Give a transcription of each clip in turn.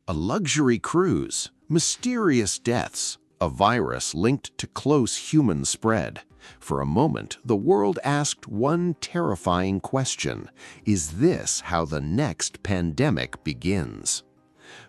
A luxury cruise, mysterious deaths, a virus linked to close human spread. For a moment, the world asked one terrifying question: is this how the next pandemic begins?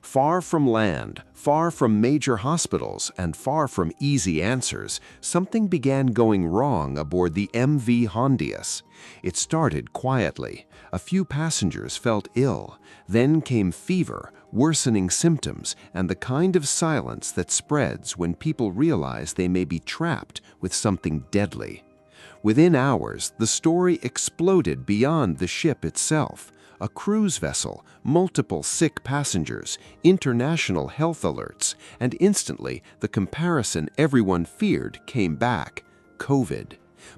Far from land, far from major hospitals, and far from easy answers, something began going wrong aboard the MV Hondius. It started quietly. A few passengers felt ill. Then came fever, worsening symptoms, and the kind of silence that spreads when people realize they may be trapped with something deadly. Within hours, the story exploded beyond the ship itself. A cruise vessel, multiple sick passengers, international health alerts, and instantly the comparison everyone feared came back: COVID.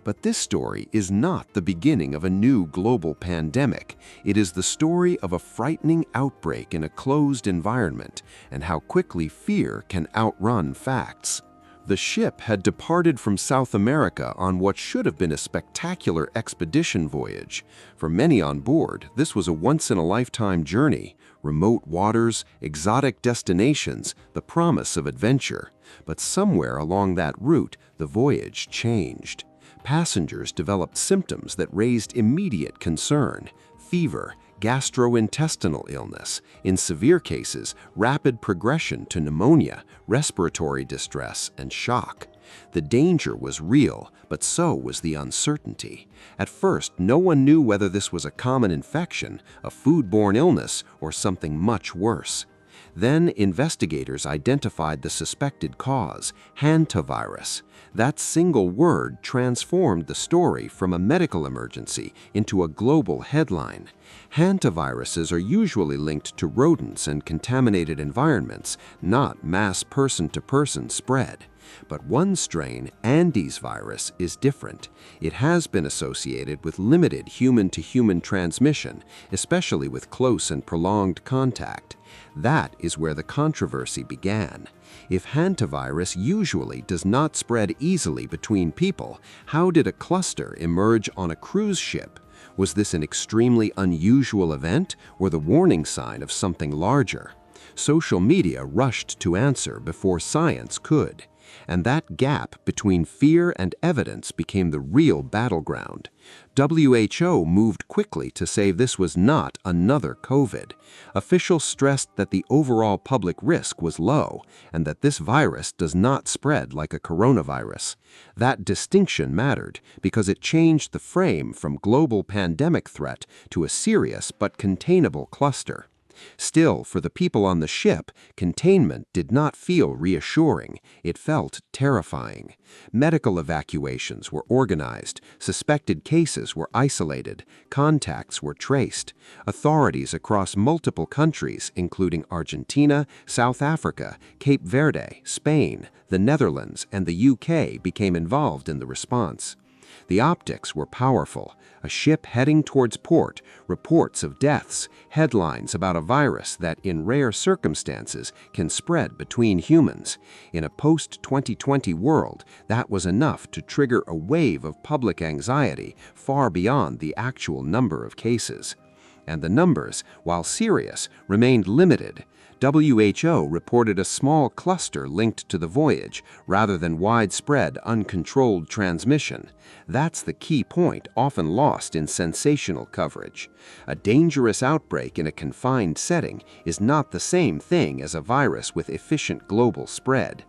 But this story is not the beginning of a new global pandemic. It is the story of a frightening outbreak in a closed environment and how quickly fear can outrun facts. The ship had departed from South America on what should have been a spectacular expedition voyage. For many on board, this was a once-in-a-lifetime journey. Remote waters, exotic destinations, the promise of adventure. But somewhere along that route, the voyage changed. Passengers developed symptoms that raised immediate concern: fever, gastrointestinal illness, in severe cases, rapid progression to pneumonia, respiratory distress, and shock. The danger was real, but so was the uncertainty. At first, no one knew whether this was a common infection, a foodborne illness, or something much worse. Then investigators identified the suspected cause: Hantavirus. That single word transformed the story from a medical emergency into a global headline. Hantaviruses are usually linked to rodents and contaminated environments, not mass person-to-person spread. But one strain, Andes virus, is different. It has been associated with limited human-to-human transmission, especially with close and prolonged contact. That is where the controversy began. If hantavirus usually does not spread easily between people, how did a cluster emerge on a cruise ship? Was this an extremely unusual event or the warning sign of something larger? Social media rushed to answer before science could. And that gap between fear and evidence became the real battleground. WHO moved quickly to say this was not another COVID. Officials stressed that the overall public risk was low and that this virus does not spread like a coronavirus. That distinction mattered because it changed the frame from global pandemic threat to a serious but containable cluster. Still, for the people on the ship, containment did not feel reassuring. It felt terrifying. Medical evacuations were organized, suspected cases were isolated, contacts were traced. Authorities across multiple countries, including Argentina, South Africa, Cape Verde, Spain, the Netherlands, and the UK, became involved in the response. The optics were powerful. A ship heading towards port, reports of deaths, headlines about a virus that, in rare circumstances, can spread between humans. In a post-2020 world, that was enough to trigger a wave of public anxiety far beyond the actual number of cases. And the numbers, while serious, remained limited. WHO reported a small cluster linked to the voyage, rather than widespread, uncontrolled transmission. That's the key point, often lost in sensational coverage. A dangerous outbreak in a confined setting is not the same thing as a virus with efficient global spread.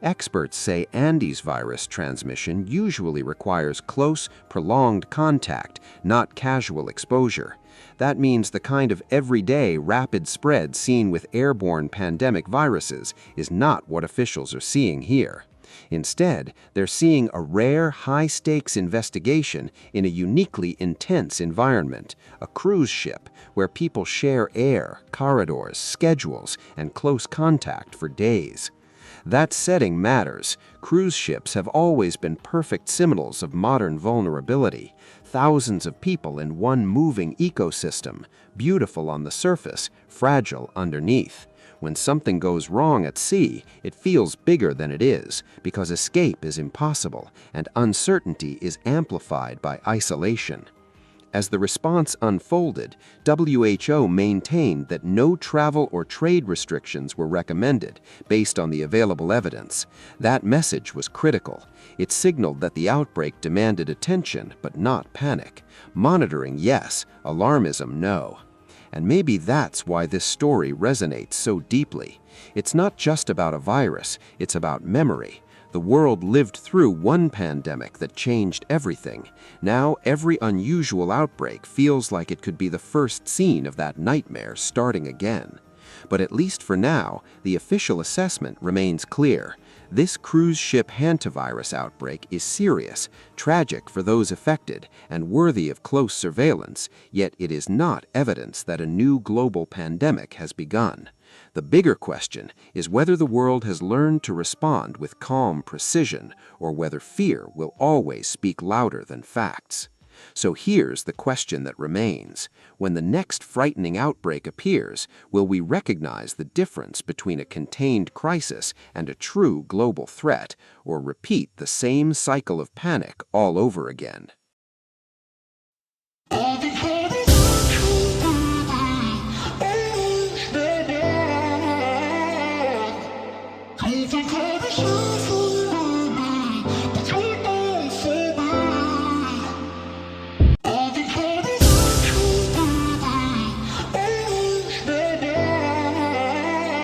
Experts say Andes virus transmission usually requires close, prolonged contact, not casual exposure. That means the kind of everyday rapid spread seen with airborne pandemic viruses is not what officials are seeing here. Instead, they're seeing a rare, high-stakes investigation in a uniquely intense environment, a cruise ship where people share air, corridors, schedules, and close contact for days. That setting matters. Cruise ships have always been perfect symbols of modern vulnerability. Thousands of people in one moving ecosystem, beautiful on the surface, fragile underneath. When something goes wrong at sea, it feels bigger than it is, because escape is impossible and uncertainty is amplified by isolation. As the response unfolded, WHO maintained that no travel or trade restrictions were recommended based on the available evidence. That message was critical. It signaled that the outbreak demanded attention, but not panic. Monitoring, yes. Alarmism, no. And maybe that's why this story resonates so deeply. It's not just about a virus, it's about memory. The world lived through one pandemic that changed everything. Now, every unusual outbreak feels like it could be the first scene of that nightmare starting again. But at least for now, the official assessment remains clear. This cruise ship hantavirus outbreak is serious, tragic for those affected, and worthy of close surveillance, yet it is not evidence that a new global pandemic has begun. The bigger question is whether the world has learned to respond with calm precision, or whether fear will always speak louder than facts. So here's the question that remains. When the next frightening outbreak appears, will we recognize the difference between a contained crisis and a true global threat, or repeat the same cycle of panic all over again?